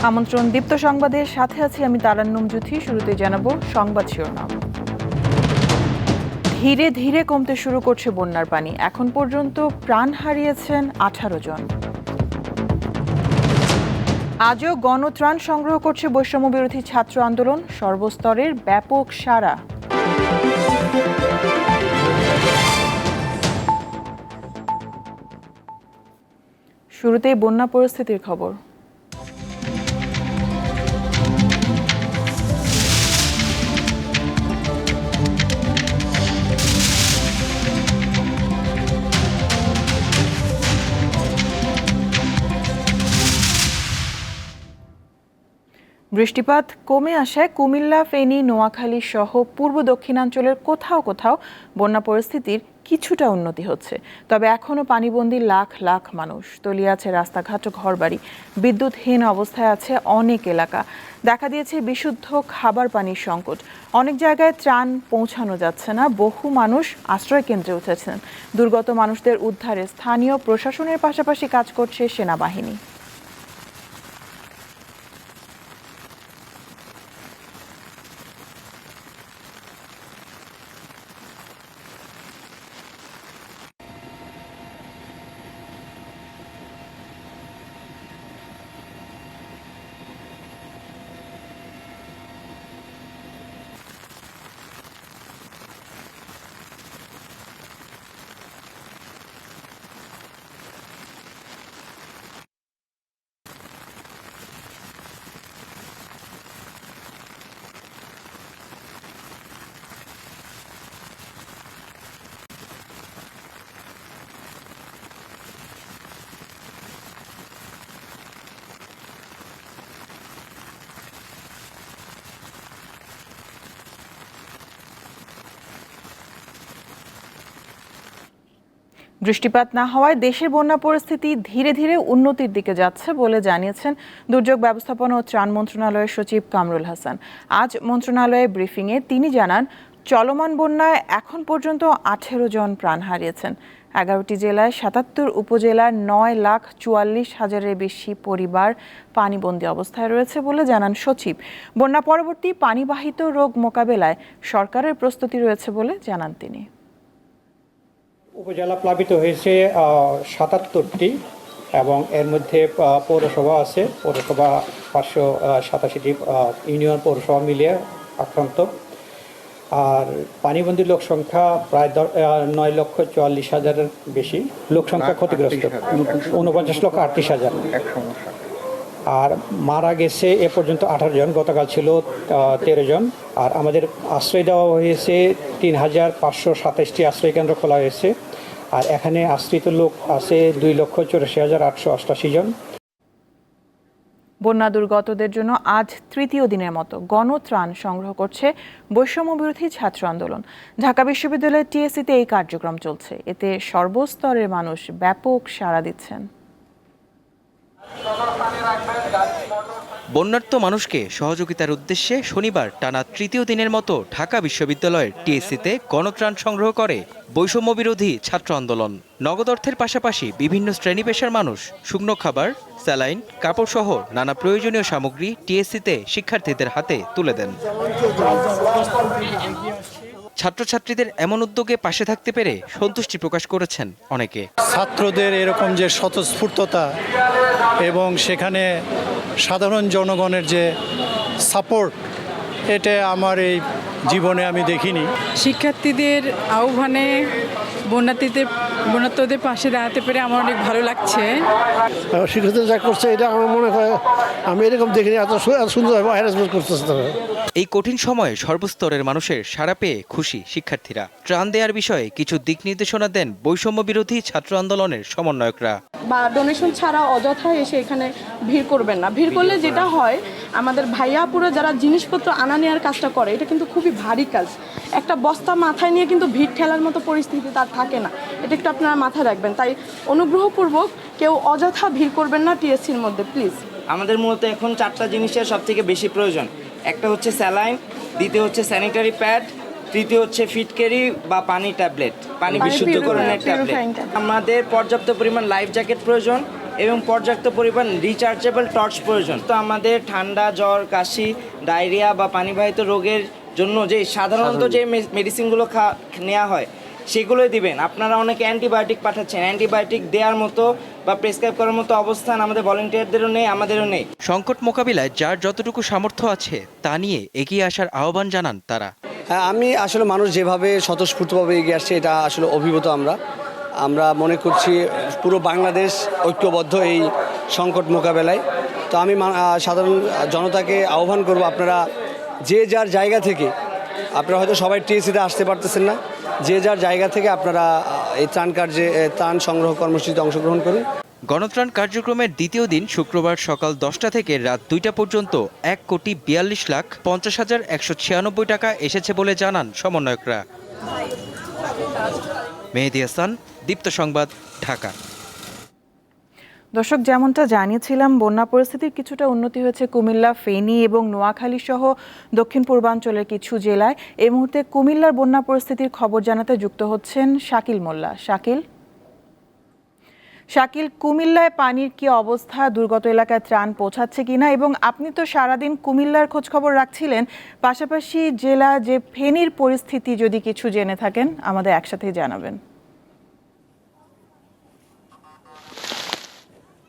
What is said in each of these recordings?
আমন্ত্রণ দীপ্ত সংবাদের সাথে আছি আমি তারান্নুম জুথি। শুরুতে জানাবো সংবাদ শিরোনাম। ধীরে ধীরে কমতে শুরু করছে বন্যার পানি। এখন পর্যন্ত প্রাণ হারিয়েছেন 18 জন। আজও গণত্রাণ সংগ্রহ করছে বৈষম্য বিরোধী ছাত্র আন্দোলন, সর্বস্তরের ব্যাপক সাড়া। শুরুতেই বন্যা পরিস্থিতির খবর। বৃষ্টিপাত কমে আসায় কুমিল্লা, ফেনী, নোয়াখালী সহ পূর্ব দক্ষিণাঞ্চলের কোথাও কোথাও বন্যা পরিস্থিতির কিছুটা উন্নতি হচ্ছে। তবে এখনও পানিবন্দী লাখ লাখ মানুষ। তলিয়ে আছে রাস্তাঘাট ও ঘরবাড়ি। বিদ্যুৎহীন অবস্থায় আছে অনেক এলাকা। দেখা দিয়েছে বিশুদ্ধ খাবার পানির সংকট। অনেক জায়গায় ত্রাণ পৌঁছানো যাচ্ছে না। বহু মানুষ আশ্রয় কেন্দ্রে উঠেছেন। দুর্গত মানুষদের উদ্ধারে স্থানীয় প্রশাসনের পাশাপাশি কাজ করছে সেনাবাহিনী। বৃষ্টিপাত না হওয়ায় দেশের বন্যা পরিস্থিতি ধীরে ধীরে উন্নতির দিকে যাচ্ছে বলে জানিয়েছেন দুর্যোগ ব্যবস্থাপনা ও ত্রাণ মন্ত্রণালয়ের সচিব কামরুল হাসান। আজ মন্ত্রণালয়ে ব্রিফিংয়ে তিনি জানান, চলমান বন্যায় এখন পর্যন্ত 18 জন প্রাণ হারিয়েছেন। 11টি জেলায় 77 উপজেলার 9,44,000-এর বেশি পরিবার পানিবন্দী অবস্থায় রয়েছে বলে জানান সচিব। বন্যা পরবর্তী পানিবাহিত রোগ মোকাবেলায় সরকারের প্রস্তুতি রয়েছে বলে জানান তিনি। উপজেলা প্লাবিত হয়েছে 77টি এবং এর মধ্যে পৌরসভা আছে। পৌরসভা 587টি ইউনিয়ন পৌরসভা মিলিয়ে আক্রান্ত। আর পানিবন্দী লোক সংখ্যা প্রায় 9,44,000-এর বেশি লোক সংখ্যা ক্ষতিগ্রস্ত, 49,38,000। আর মারা গেছে এ পর্যন্ত 18 জন, গতকাল ছিল 13 জন। আর আমাদের আশ্রয় দেওয়া হয়েছে 3,527টি আশ্রয় কেন্দ্র খোলা হয়েছে। আর এখানে আশ্রিত লোক আছে 2,84,888 জন। বন্যা দুর্গতদের জন্য আজ তৃতীয় দিনের মতো গণত্রাণ সংগ্রহ করছে বৈষম্য বিরোধী ছাত্র আন্দোলন। ঢাকা বিশ্ববিদ্যালয়ের টিএসসিতে এই কার্যক্রম চলছে। এতে সর্বস্তরের মানুষ ব্যাপক সাড়া দিচ্ছেন। বন্যার্ত মানুষকে সহযোগিতার উদ্দেশ্যে শনিবার টানা তৃতীয় দিনের মতো ঢাকা বিশ্ববিদ্যালয়ের টিএসসিতে গণত্রাণ সংগ্রহ করে বৈষম্য বিরোধী ছাত্র আন্দোলন। নগদ অর্থের পাশাপাশি বিভিন্ন শ্রেণী পেশার মানুষ শুকনো খাবার, স্যালাইন, কাপড় সহ নানা প্রয়োজনীয় সামগ্রী টিএসসিতে শিক্ষার্থীদের হাতে তুলে দেন। ছাত্রছাত্রীদের এমন উদ্যোগে পাশে থাকতে পেরে সন্তুষ্টি প্রকাশ করেছেন অনেকে। ছাত্রদের এরকম যে স্বতঃস্ফূর্ততা এবং সেখানে সাধারণ জনগণের যে সাপোর্ট, এটা আমার এই জীবনে আমি দেখিনি। শিক্ষার্থীদের আহ্বানে বন্যার্তদের পাশে দাঁড়াতে পেরে আমার অনেক ভালো লাগছে। শিক্ষার্থীরা যা করছে এটা আমার মনে হয় আমি এরকম দেখিনি, এত সুন্দরভাবে হ্যারাসমেন্ট করতেছে তারা। এই কঠিন সময়ে সর্বস্তরের মানুষের সাড়া পেয়ে খুশি শিক্ষার্থীরা। ত্রাণ দেওয়ার বিষয়ে কিছু দিক নির্দেশনা দেন বৈষম্য বিরোধী ছাত্র আন্দোলনের সমন্বয়করা। বা ডোনেশন ছাড়া অযথা এসে এখানে ভিড় করবেন না। ভিড় করলে যেটা হয়, আমাদের ভাইয়াপুরা যারা জিনিসপত্র আনা নেওয়ার কাজটা করে, এটা কিন্তু খুবই ভারী কাজ। একটা বস্তা মাথায় নিয়ে কিন্তু ভিড় ঠেলার মতো পরিস্থিতি তার থাকে না। এটা একটু আপনারা মাথায় রাখবেন। তাই অনুগ্রহপূর্বক কেউ অযথা ভিড় করবেন না টিএসসির মধ্যে, প্লিজ। আমাদের মূলত এখন 4টা জিনিসের সব থেকে বেশি প্রয়োজন। একটা হচ্ছে স্যালাইন, দ্বিতীয় হচ্ছে স্যানিটারি প্যাড, তৃতীয় হচ্ছে ফিটকেরি বা পানি ট্যাবলেট, পানি বিশুদ্ধকরণের ট্যাবলেট। আমাদের পর্যাপ্ত পরিমাণ লাইফ জ্যাকেট প্রয়োজন এবং পর্যাপ্ত পরিমাণ রিচার্জেবল টর্চ প্রয়োজন। তো আমাদের ঠান্ডা, জ্বর, কাশি, ডায়রিয়া বা পানিবাহিত রোগের জন্য যে সাধারণত যে মেডিসিনগুলো নেওয়া হয় সেগুলোই দিবেন। আপনারা অনেকে অ্যান্টিবায়োটিক পাঠাচ্ছেন, অ্যান্টিবায়োটিক দেওয়ার মতো বা প্রেসক্রাইব করার মতো অবস্থান আমাদের ভলেন্টিয়ারদেরও নেই, আমাদেরও নেই। সংকট মোকাবিলায় যার যতটুকু সামর্থ্য আছে তা নিয়ে এগিয়ে আসার আহ্বান জানান তারা। হ্যাঁ, আমি আসলে মানুষ যেভাবে স্বতঃস্ফূর্তভাবে এগিয়ে আসছে এটা আসলে অভিভূত। আমরা মনে করছি পুরো বাংলাদেশ ঐক্যবদ্ধ এই সংকট মোকাবেলায়। তো আমি সাধারণ জনতাকে আহ্বান করব, আপনারা যে যার জায়গা থেকে, আপনারা হয়তো সবাই টিএসসিতে আসতে পারতেছেন না, যে যার জায়গা থেকে আপনারা এই ত্রাণ সংগ্রহ কর্মসূচিতে অংশগ্রহণ করুন। গণত্রাণ কার্যক্রমের দ্বিতীয় দিন শুক্রবার সকাল 10টা থেকে রাত 2টা পর্যন্ত 1,42,50,196 টাকা এসেছে বলে জানান সমন্বয়করা। মেহেদী হাসান, দীপ্ত সংবাদ, ঢাকা। দর্শক, যেমনটা জানিয়েছিলাম, বন্যা পরিস্থিতির কিছুটা উন্নতি হয়েছে কুমিল্লা, ফেনী এবং নোয়াখালী সহ দক্ষিণ পূর্বাঞ্চলের কিছু জেলায়। এই মুহূর্তে কুমিল্লার বন্যা পরিস্থিতির খবর জানাতে যুক্ত হচ্ছেন শাকিল মোল্লা। শাকিল, কুমিল্লায় পানির কি অবস্থা, দুর্গত এলাকায় ত্রাণ পৌঁছাচ্ছে কিনা, এবং আপনি তো সারাদিন কুমিল্লার খোঁজ খবর রাখছিলেন, পাশাপাশি জেলা যে ফেনীর পরিস্থিতি যদি কিছু জেনে থাকেন আমাদের একসাথেই জানাবেন।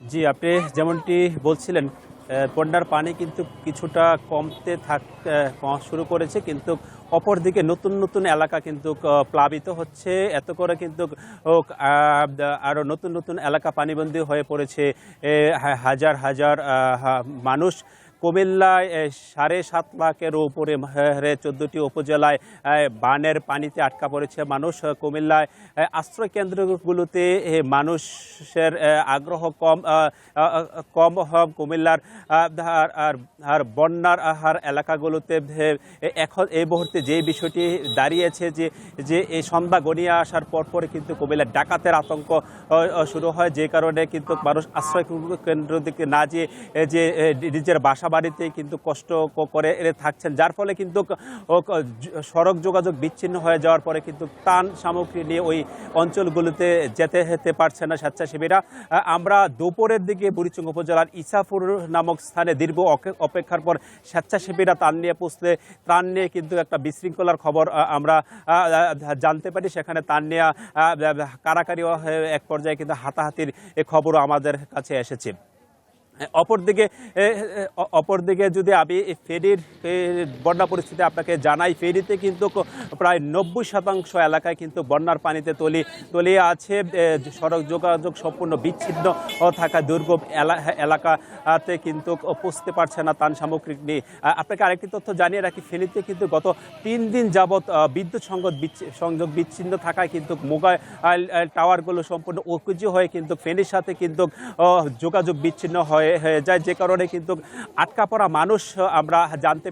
জি, আপনি যেমনটি বলছিলেন, বন্যার পানি কিন্তু কিছুটা কমতে শুরু করেছে, কিন্তু অপরদিকে নতুন নতুন এলাকা কিন্তু প্লাবিত হচ্ছে। এত করে কিন্তু আরও নতুন নতুন এলাকা পানিবন্দী হয়ে পড়েছে হাজার হাজার মানুষ। কুমিল্লায় 7.5 লাখের উপরে 14টি উপজেলায় বানের পানিতে আটকা পড়েছে মানুষ। কুমিল্লায় আশ্রয় কেন্দ্রগুলোতে মানুষের আগ্রহ কম কুমিল্লার আর বন্যার এলাকাগুলোতে এখন এই মুহূর্তে যে বিষয়টি দাঁড়িয়েছে যে এই সন্ধ্যা গড়িয়ে আসার পরপরে কিন্তু কুমিল্লার ডাকাতের আতঙ্ক শুরু হয়, যে কারণে কিন্তু মানুষ আশ্রয় কেন্দ্র দিকে না যেয়ে যে নিজের বাসা বাড়িতেই কিন্তু কষ্ট করে থাকছেন, যার ফলে কিন্তু সড়ক যোগাযোগ বিচ্ছিন্ন হয়ে যাওয়ার পরে কিন্তু ত্রাণ সামগ্রী নিয়ে ওই অঞ্চলগুলোতে যেতে পারছে না স্বেচ্ছাসেবীরা। আমরা দুপুরের দিকে বুড়িচং উপজেলার ইসাপুর নামক স্থানে দীর্ঘ অপেক্ষার পর স্বেচ্ছাসেবীরা ত্রাণ নিয়ে কিন্তু একটা বিশৃঙ্খলার খবর আমরা জানতে পারি। সেখানে ত্রাণ নিয়ে কারাকারি এক পর্যায়ে কিন্তু হাতাহাতির খবরও আমাদের কাছে এসেছে। অপরদিকে যদি আমি ফেনীর বন্যা পরিস্থিতি আপনাকে জানাই, ফেনীতে কিন্তু প্রায় 90% এলাকায় কিন্তু বন্যার পানিতে তলিয়ে আছে। সড়ক যোগাযোগ সম্পূর্ণ বিচ্ছিন্ন থাকা দুর্গম এলাকাতে কিন্তু পৌঁছতে পারছে না ত্রাণ সামগ্রী নিয়ে। আপনাকে আরেকটি তথ্য জানিয়ে রাখি, ফেনীতে কিন্তু গত 3 দিন যাবৎ বিদ্যুৎ সংযোগ বিচ্ছিন্ন থাকায় কিন্তু মোবাইল টাওয়ারগুলো সম্পূর্ণ অকেজ হয়ে কিন্তু ফেনীর সাথে কিন্তু যোগাযোগ বিচ্ছিন্ন হয়ে যায়, যে কারণে কিন্তু আটকা পড়া মানুষ আমরা জানতে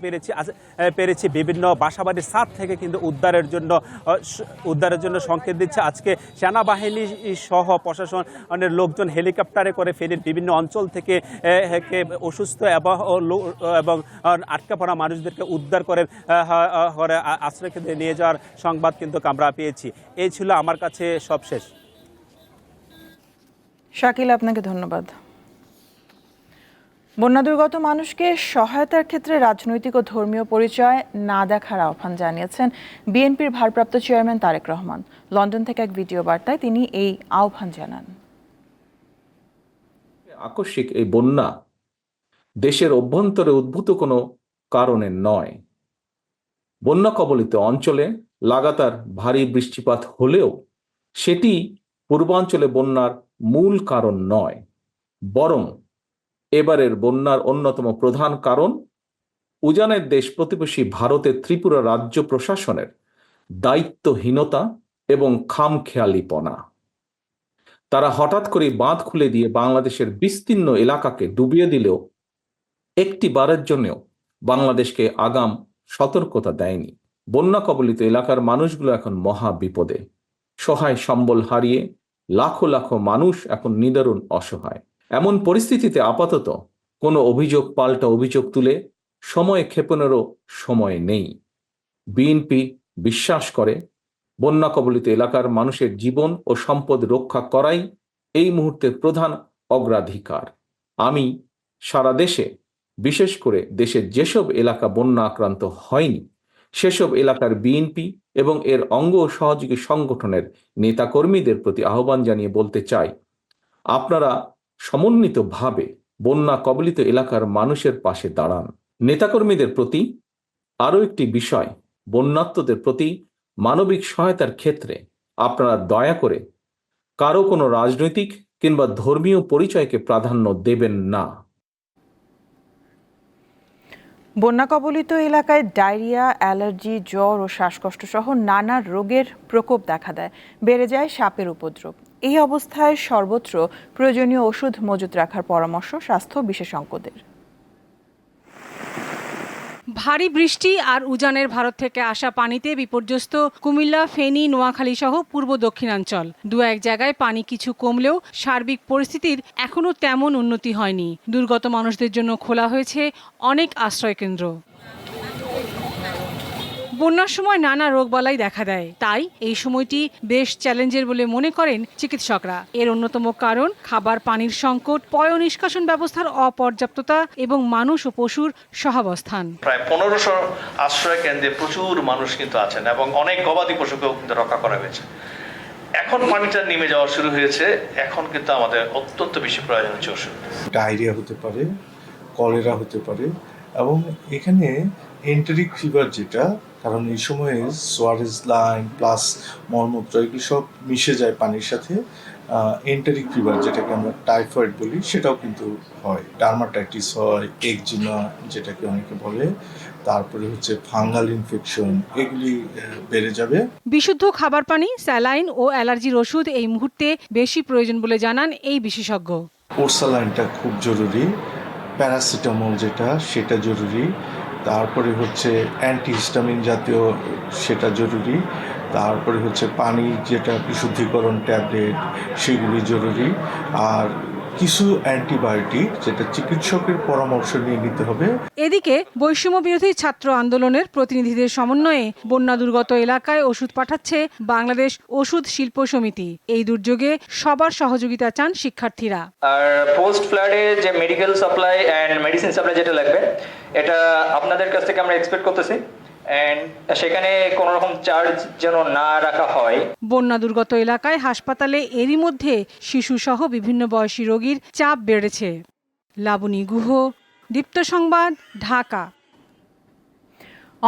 পেরেছি বিভিন্ন বাসাবাড়ির ছাদ থেকে কিন্তু উদ্ধারের জন্য সংকেত দিচ্ছে। আজকে সেনাবাহিনী সহ প্রশাসনের লোকজন হেলিকপ্টারে করে ফেনীর বিভিন্ন অঞ্চল থেকে অসুস্থ এবং আটকা পড়া মানুষদেরকে উদ্ধার করে আশ্রয় কেন্দ্রে নিয়ে যাওয়ার সংবাদ কিন্তু আমরা পেয়েছি। এই ছিল আমার কাছে সবশেষ। শাকিল, আপনাকে ধন্যবাদ। বন্যা দুর্গত মানুষকে সহায়তার ক্ষেত্রে রাজনৈতিক ও ধর্মীয় পরিচয় না দেখার আহ্বান জানিয়েছেন বিএনপির ভারপ্রাপ্ত চেয়ারম্যান তারেক রহমান। লন্ডন থেকে এক ভিডিও বার্তায় তিনি এই আহ্বান জানান। আকস্মিক এই বন্যা দেশের অভ্যন্তরে উদ্ভূত কোনো কারণে নয়। বন্যা কবলিত অঞ্চলে লাগাতার ভারী বৃষ্টিপাত হলেও সেটি পূর্বাঞ্চলে বন্যার মূল কারণ নয়, বরং এবারের বন্যার অন্যতম প্রধান কারণ উজানের দেশ প্রতিবেশী ভারতের ত্রিপুরা রাজ্য প্রশাসনের দায়িত্বহীনতা এবং খামখেয়ালিপনা। তারা হঠাৎ করে বাঁধ খুলে দিয়ে বাংলাদেশের বিস্তীর্ণ এলাকাকে ডুবিয়ে দিলেও একটি বারের জন্যও বাংলাদেশকে আগাম সতর্কতা দেয়নি। বন্যা কবলিত এলাকার মানুষগুলো এখন মহা বিপদে। সহায় সম্বল হারিয়ে লাখো লাখো মানুষ এখন নিদারুণ অসহায়। এমন পরিস্থিতিতে আপাতত কোনো অভিযোগ পাল্টা অভিযোগ তুলে সময় ক্ষেপণেরও সময় নেই। বিএনপি বিশ্বাস করে বন্যা কবলিত এলাকার মানুষের জীবন ও সম্পদ রক্ষা করাই এই মুহূর্তের প্রধান অগ্রাধিকার। আমি সারা দেশে, বিশেষ করে দেশের যেসব এলাকা বন্যা আক্রান্ত হয়নি সেসব এলাকার বিএনপি এবং এর অঙ্গ ও সহযোগী সংগঠনের নেতাকর্মীদের প্রতি আহ্বান জানিয়ে বলতে চাই, আপনারা সমন্বিতভাবে বন্যা কবলিত এলাকার মানুষের পাশে দাঁড়ান। নেতাকর্মীদের প্রতি আরও একটি বিষয়, বন্যার্তদের প্রতি মানবিক সহায়তার ক্ষেত্রে আপনারা দয়া করে কারো কোনো রাজনৈতিক কিংবা ধর্মীয় পরিচয়কে প্রাধান্য দেবেন না। বন্যা কবলিত এলাকায় ডায়রিয়া, অ্যালার্জি, জ্বর ও শ্বাসকষ্ট সহ নানা রোগের প্রকোপ দেখা দেয়, বেড়ে যায় সাপের উপদ্রব। এই অবস্থায় সর্বত্র প্রয়োজনীয় ওষুধ মজুত রাখার পরামর্শ স্বাস্থ্য বিশেষজ্ঞদের। ভারী বৃষ্টি আর উজানের ভারত থেকে আসা পানিতে বিপর্যস্ত কুমিল্লা, ফেনী, নোয়াখালী সহ পূর্ব দক্ষিণাঞ্চল। দু এক জায়গায় পানি কিছু কমলেও সার্বিক পরিস্থিতির এখনও তেমন উন্নতি হয়নি। দুর্গত মানুষদের জন্য খোলা হয়েছে অনেক আশ্রয়কেন্দ্র। বন্যার সময় নানা রোগবালাই দেখা দেয়, তাই এই সময়টি বেশ চ্যালেঞ্জের বলে মনে করেন চিকিৎসকরা। এর অন্যতম কারণ খাবার পানির সংকট, পয় নিষ্কাশন ব্যবস্থার অপর্যাপ্ততা এবং মানুষ ও পশুর সহাবস্থান। প্রায় 1500 আশ্রয় কেন্দ্রে প্রচুর মানুষ কিন্তু আছেন এবং অনেক গবাদি পশুকেও কিন্তু রক্ষা করা হয়েছে। এখন পানিটা নেমে যাওয়া শুরু হয়েছে, এখন কিন্তু আমাদের অত্যন্ত বেশি প্রয়োজন হচ্ছে ওষুধ। ডায়রিয়া হতে পারে, কলেরা হতে পারে এবং এখানে এন্টেরিক ফিভার যেটা, কারণ এই সময়ে সোয়ারেজ লাইন প্লাস মলমূত্র এগুলো সব মিশে যায় পানির সাথে। এন্টেরিক ফিভার যেটাকে আমরা টাইফয়েড বলি সেটাও কিন্তু হয়, ডার্মাটাইটিস হয়, একজিমা যেটাকে অনেকে বলে, তারপরে হচ্ছে ফাঙ্গাল ইনফেকশন, এগুলি বেড়ে যাবে। বিশুদ্ধ খাবার পানি, স্যালাইন ও অ্যালার্জির ওষুধ এই মুহূর্তে বেশি প্রয়োজন বলে জানান এই বিশেষজ্ঞ। ওরসালাইনটা খুব জরুরি, প্যারাসিটামল যেটা সেটা জরুরি, তারপরে হচ্ছে অ্যান্টিহিস্টামিন জাতীয় সেটা জরুরি, তারপরে হচ্ছে পানি যেটা বিশুদ্ধিকরণ ট্যাবলেট সেগুলি জরুরি, আর কিছু অ্যান্টিবায়োটিক যেটা চিকিৎসকের পরামর্শ নিয়ে নিতে হবে। এদিকে বৈষম্য বিরোধী ছাত্র আন্দোলনের প্রতিনিধিদের সমন্বয়ে বন্যা দুর্গত এলাকায় ওষুধ পাঠাচ্ছে বাংলাদেশ ওষুধ শিল্প সমিতি। এই দুর্যোগে সবার সহযোগিতা চান শিক্ষার্থীরা। আর পোস্ট ফ্লাডে যে medical supply and medicine supply যেটা লাগবে, এটা আপনাদের কাছ থেকে আমরা এক্সপেক্ট করতেছি, এন্ড সেখানে কোনো রকম চার্জ যেন না রাখা হয়। বন্যা দুর্গত এলাকায় হাসপাতালে এরই মধ্যে শিশু সহ বিভিন্ন বয়সী রোগীর চাপ বেড়েছে। লাবণী গুহ, দীপ্ত সংবাদ, ঢাকা।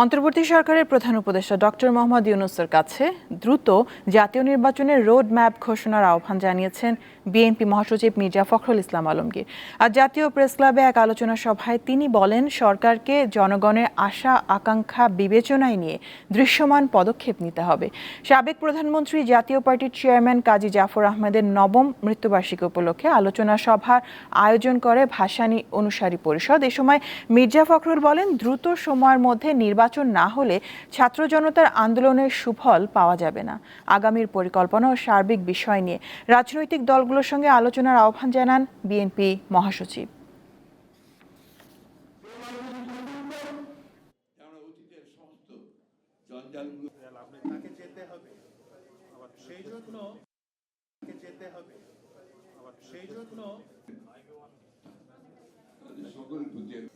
অন্তর্বর্তী সরকারের প্রধান উপদেষ্টা ডক্টর মোহাম্মদ ইউনূসের কাছে দ্রুত জাতীয় নির্বাচনের রোড ম্যাপ ঘোষণার আহ্বান জানিয়েছেন বিএনপি মহাসচিব মির্জা ফখরুল ইসলাম আলমগীর। আর জাতীয় প্রেস ক্লাবে এক আলোচনা সভায় তিনি বলেন, সরকারকে জনগণের আশা আকাঙ্ক্ষা বিবেচনায় নিয়ে দৃশ্যমান পদক্ষেপ নিতে হবে। সাবেক প্রধানমন্ত্রী, জাতীয় পার্টির চেয়ারম্যান কাজী জাফর আহমেদের ৯ম মৃত্যুবার্ষিকী উপলক্ষে আলোচনা সভার আয়োজন করে ভাসানী অনুসারী পরিষদ। এ সময় মির্জা ফখরুল বলেন, দ্রুত সময়ের মধ্যে নির্বাচন না হলে ছাত্র জনতার আন্দোলনের সুফল পাওয়া যাবে না। আগামীর পরিকল্পনা ও সার্বিক বিষয় নিয়ে রাজনৈতিক দলগুলোর সঙ্গে আলোচনার আহ্বান জানান বিএনপি মহাসচিব।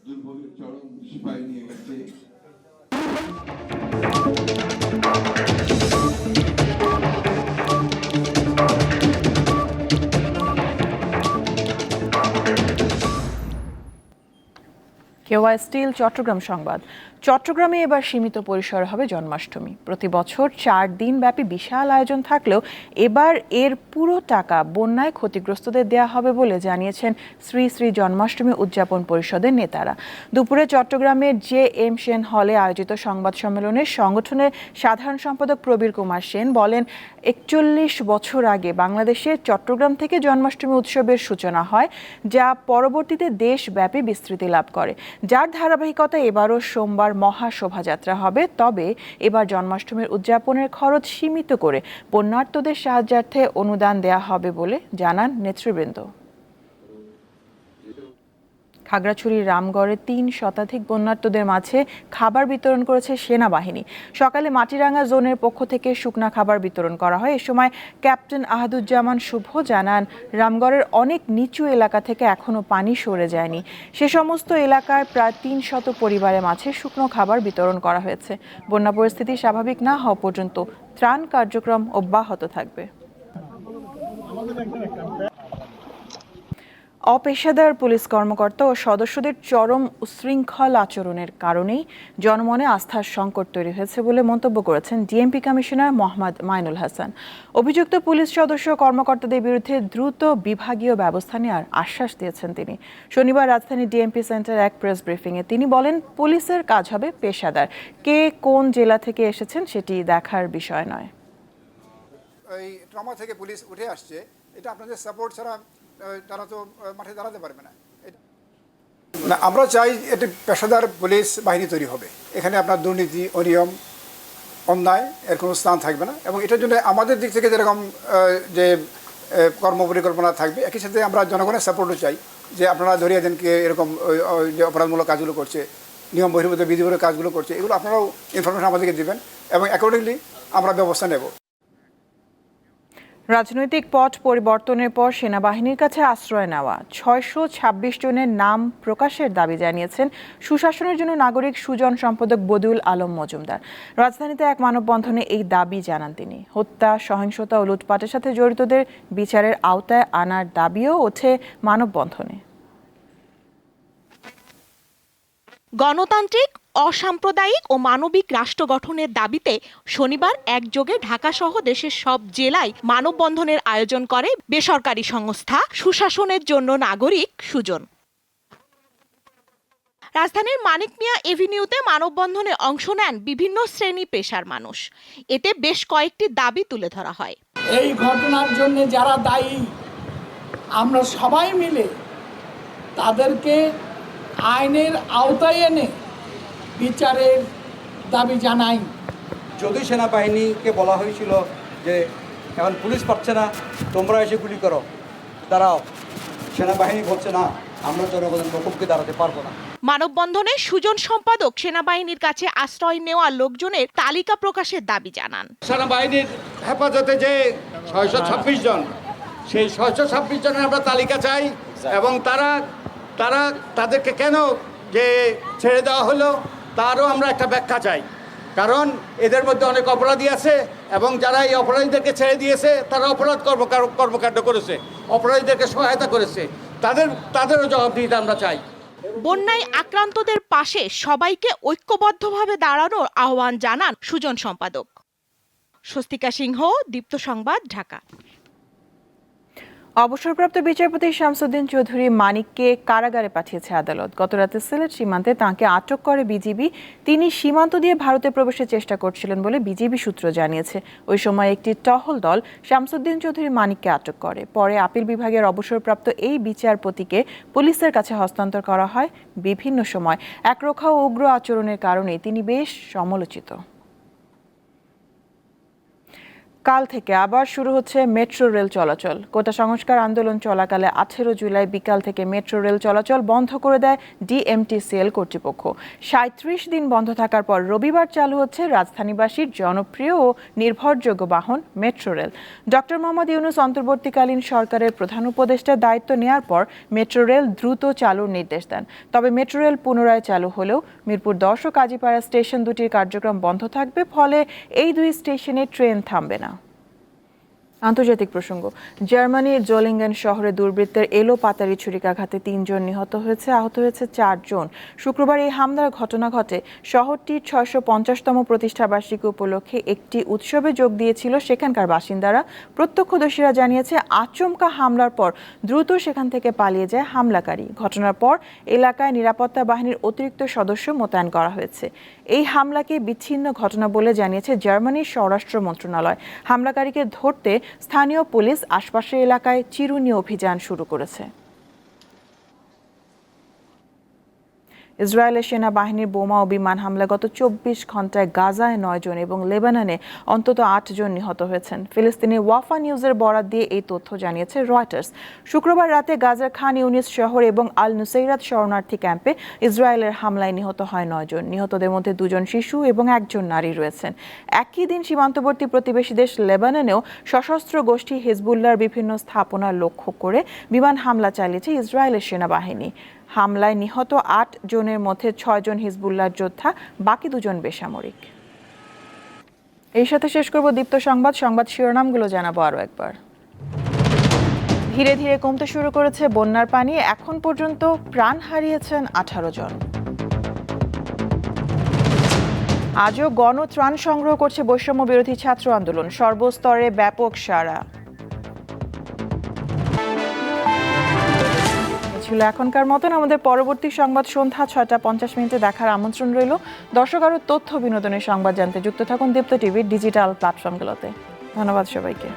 দুর্ভোগের চরম সীমায় নিয়ে গেছে। কেওয়াই স্টিল চট্টগ্রাম সংবাদ। চট্টগ্রামে এবার সীমিত পরিসরে হবে জন্মাষ্টমী। প্রতি বছর 4 দিন ব্যাপী বিশাল আয়োজন থাকলেও এবার এর পুরো টাকা বন্যায় ক্ষতিগ্রস্তদের দেয়া হবে বলে জানিয়েছেন শ্রী শ্রী জন্মাষ্টমী উদযাপন পরিষদের নেতারা। দুপুরে চট্টগ্রামের JM সেন হলে আয়োজিত সংবাদ সম্মেলনে সংগঠনের সাধারণ সম্পাদক প্রবীর কুমার সেন বলেন, 41 বছর আগে বাংলাদেশের চট্টগ্রাম থেকে জন্মাষ্টমী উৎসবের সূচনা হয়, যা পরবর্তীতে দেশব্যাপী বিস্তৃতি লাভ করে, যার ধারাবাহিকতা এবারও সোমবার মহা শোভাযাত্রা হবে। তবে এবার জন্মাষ্টমীর উদযাপনের খরচ সীমিত করে বন্যার্তদের সাহায্যার্থে অনুদান দেয়া হবে বলে জানান নেতৃবৃন্দ। খাগড়াছড়ির রামগড়ে ৩ শতাধিক বন্যার্তদের মাঝে খাবার বিতরণ করেছে সেনাবাহিনী। সকালে মাটিরাঙ্গা জোনের পক্ষ থেকে শুকনা খাবার বিতরণ করা হয়। এ সময় ক্যাপ্টেন আহাদুজ্জামান শুভ জানান, রামগড়ের অনেক নিচু এলাকা থেকে এখনও পানি সরে যায়নি। সে সমস্ত এলাকায় প্রায় ৩০০ পরিবারের মাঝে শুকনো খাবার বিতরণ করা হয়েছে। বন্যা পরিস্থিতি স্বাভাবিক না হওয়া পর্যন্ত ত্রাণ কার্যক্রম অব্যাহত থাকবে। অপেশাদার পুলিশ কর্মকর্তা ও সদস্যদের চরম উচ্ছৃঙ্খল আচরণের কারণেই জনমনে আস্থার সংকট তৈরি হয়েছে বলে মন্তব্য করেছেন ডিএমপি কমিশনার মোহাম্মদ মাইনুল হাসান। অভিযুক্ত পুলিশ সদস্য কর্মকর্তাদের বিরুদ্ধে দ্রুত বিভাগীয় ব্যবস্থা নেওয়ার আশ্বাস দিয়েছেন তিনি। শনিবার রাজধানী ডিএমপি সেন্টার এক প্রেস ব্রিফিংয়ে তিনি বলেন, পুলিশের কাজ হবে পেশাদার। কে কোন জেলা থেকে এসেছেন সেটি দেখার বিষয় নয়। এই ট্রমা থেকে পুলিশ উঠে আসছে, এটা আপনাদের সাপোর্ট ছাড়া তারা তো মাঠে দাঁড়াতে পারবে না। আমরা চাই এটি পেশাদার পুলিশ বাহিনী তৈরি হবে। এখানে আপনার দুর্নীতি, অনিয়ম, অন্যায় এর কোনো স্থান থাকবে না। এবং এটার জন্য আমাদের দিক থেকে যেরকম যে কর্মপরিকল্পনা থাকবে, একই সাথে আমরা জনগণের সাপোর্টও চাই যে আপনারা ধরিয়ে দেন কে এরকম যে অপরাধমূলক কাজগুলো করছে, নিয়ম বহির্ভূত বিধিবহির্ভূত কাজগুলো করছে, এগুলো আপনারাও ইনফরমেশন আমাদেরকে দেবেন এবং অ্যাকর্ডিংলি আমরা ব্যবস্থা নেব। রাজনৈতিক পট পরিবর্তনের পর সেনাবাহিনীর কাছে আশ্রয় নেওয়া ৬২৬ জনের নাম প্রকাশের দাবি জানিয়েছেন সুশাসনের জন্য নাগরিক সুজন সম্পাদক বদিউল আলম মজুমদার। রাজধানীতে এক মানববন্ধনে এই দাবি জানান তিনি। হত্যা, সহিংসতা ও লুটপাটের সাথে জড়িতদের বিচারের আওতায় আনার দাবিও ওঠে মানববন্ধনে। গণতান্ত্রিক, অসাম্প্রদায়িক ও মানবিক রাষ্ট্র গঠনের দাবিতে শনিবার একযোগে ঢাকাসহ দেশের সব জেলায় মানববন্ধনের আয়োজন করে বেসরকারি সংস্থা সুশাসনের জন্য নাগরিক সুজন। রাজধানীর মানিক মিয়া এভিনিউতে মানববন্ধনে অংশ নেন বিভিন্ন শ্রেণী পেশার মানুষ। এতে বেশ কয়েকটি দাবি তুলে ধরা হয়। এই ঘটনার জন্য যারা দায়ী, আমরা সবাই মিলে তাদেরকে আইনের আওতায় এনে বিচারের দাবি জানাই। যদি সেনাবাহিনীকে বলা হয়েছিল যে এখন পুলিশ পাচ্ছে না, তোমরা এসে গুলি করো, দাঁড়াও, সেনাবাহিনী বলছে না, আমরা জনগণের মুখোমুখি দাঁড়াতে পারবো না। মানববন্ধনে সুজন সম্পাদক সেনাবাহিনীর কাছে আশ্রয় নেওয়া লোকজনের তালিকা প্রকাশের দাবি জানান। সেনাবাহিনীর হেফাজতে যে ৬২৬ জন, সেই ৬২৬ জনের আমরা তালিকা চাই এবং তাদেরকে কেন যে ছেড়ে দেওয়া হলো তারও আমরা একটা ব্যাখ্যা চাই। কারণ এদের মধ্যে অনেক অপরাধী আছে এবং যারা এই অপরাধীদেরকে ছেড়ে দিয়েছে তারা অপরাধ কর্মকাণ্ড করেছে, অপরাধীদেরকে সহায়তা করেছে, তাদেরও জবাবদিহিতা আমরা চাই। বন্যায় আক্রান্তদের পাশে সবাইকে ঐক্যবদ্ধভাবে দাঁড়ানোর আহ্বান জানান সুজন সম্পাদক। স্বস্তিকা সিংহ, দীপ্ত সংবাদ, ঢাকা। অবসরপ্রাপ্ত বিচারপতি শামসুদ্দিন চৌধুরী মানিককে কারাগারে পাঠিয়েছে আদালত। গতরাতে সিলেট সীমান্তে তাঁকে আটক করে বিজিবি। তিনি সীমান্ত দিয়ে ভারতে প্রবেশের চেষ্টা করছিলেন বলে বিজিবি সূত্র জানিয়েছে। ওই সময় একটি টহল দল শামসুদ্দিন চৌধুরী মানিককে আটক করে। পরে আপিল বিভাগের অবসরপ্রাপ্ত এই বিচারপতিকে পুলিশের কাছে হস্তান্তর করা হয়। বিভিন্ন সময় একরোখা ও উগ্র আচরণের কারণে তিনি বেশ সমালোচিত। কাল থেকে আবার শুরু হচ্ছে মেট্রো রেল চলাচল। কোটা সংস্কার আন্দোলন চলাকালে 18 জুলাই বিকাল থেকে মেট্রো রেল চলাচল বন্ধ করে দেয় ডিএমটিসিএল কর্তৃপক্ষ। 37 দিন বন্ধ থাকার পর রবিবার চালু হচ্ছে রাজধানীবাসীর জনপ্রিয় ও নির্ভরযোগ্য বাহন metro rail. Doctor Mohammad Yunus অন্তর্বর্তীকালীন সরকারের প্রধান উপদেষ্টার দায়িত্ব নেওয়ার পর মেট্রো রেল দ্রুত চালুর নির্দেশ দেন। তবে মেট্রো রেল পুনরায় চালু হলেও মিরপুর 10 ও কাজীপাড়া স্টেশন দুটির কার্যক্রম বন্ধ থাকবে, ফলে এই দুই স্টেশনে ট্রেন থামবে না। আন্তর্জাতিক প্রসঙ্গ, জার্মানির জোলিঙ্গেন শহরে দুর্বৃত্তের এলোপাতাড়ি ছুরিকাঘাতে 3 জন নিহত হয়েছে, আহত হয়েছে 4 জন। শুক্রবার এই হামলার ঘটনা ঘটে শহরটির 650তম প্রতিষ্ঠাবার্ষিকী উপলক্ষে একটি উৎসবে যোগ দিয়েছিল সেখানকার বাসিন্দারা। প্রত্যক্ষদর্শীরা জানিয়েছে, আচমকা হামলার পর দ্রুত সেখান থেকে পালিয়ে যায় হামলাকারী। ঘটনার পর এলাকায় নিরাপত্তা বাহিনীর অতিরিক্ত সদস্য মোতায়েন করা হয়েছে। এই হামলাকে বিচ্ছিন্ন ঘটনা বলে জানিয়েছে জার্মানির স্বরাষ্ট্র মন্ত্রণালয়। হামলাকারীকে ধরতে স্থানীয় পুলিশ আশপাশের এলাকায় চিরুনি অভিযান শুরু করেছে। ইসরায়েলের সেনাবাহিনীর বোমা ও বিমান হামলায় গত 24 ঘন্টায় গাজায় 9 জন এবং লেবাননে অন্তত 8 জন নিহত হয়েছেন। ফিলিস্তিনি ওয়াফা নিউজের বরাত দিয়ে এই তথ্য জানিয়েছে রয়টার্স। শুক্রবার রাতে গাজার খান ইউনিস শহর এবং আল নুসাইরাত শরণার্থী ক্যাম্পে ইসরায়েলের হামলায় নিহত হয় 9 জন। নিহতদের মধ্যে 2 জন শিশু এবং 1 জন নারী রয়েছেন। একই দিন সীমান্তবর্তী প্রতিবেশী দেশ লেবাননেও সশস্ত্র গোষ্ঠী হিজবুল্লাহর বিভিন্ন স্থাপনা লক্ষ্য করে বিমান হামলা চালিয়েছে ইসরায়েলের সেনাবাহিনী। হামলায় নিহত 8 জনের মধ্যে 6 জন হিজবুল্লাহর যোদ্ধা, বাকি 2 জন বেসামরিক। এই সাথে শেষ করব দীপ্ত সংবাদ শিরোনামগুলো জানাবো আরও একবার। ধীরে ধীরে কমতে শুরু করেছে বন্যার পানি, এখন পর্যন্ত প্রাণ হারিয়েছেন 18 জন। আজও গণত্রাণ সংগ্রহ করছে বৈষম্য বিরোধী ছাত্র আন্দোলন, সর্বস্তরে ব্যাপক সাড়া। ছিল এখনকার মতন। আমাদের পরবর্তী সংবাদ সন্ধ্যা 6টা 50 দেখার আমন্ত্রণ রইল। দর্শক আরও তথ্য বিনোদনের সংবাদ জানতে যুক্ত থাকুন দীপ্ত টিভির ডিজিটাল প্ল্যাটফর্মগুলোতে। ধন্যবাদ সবাইকে।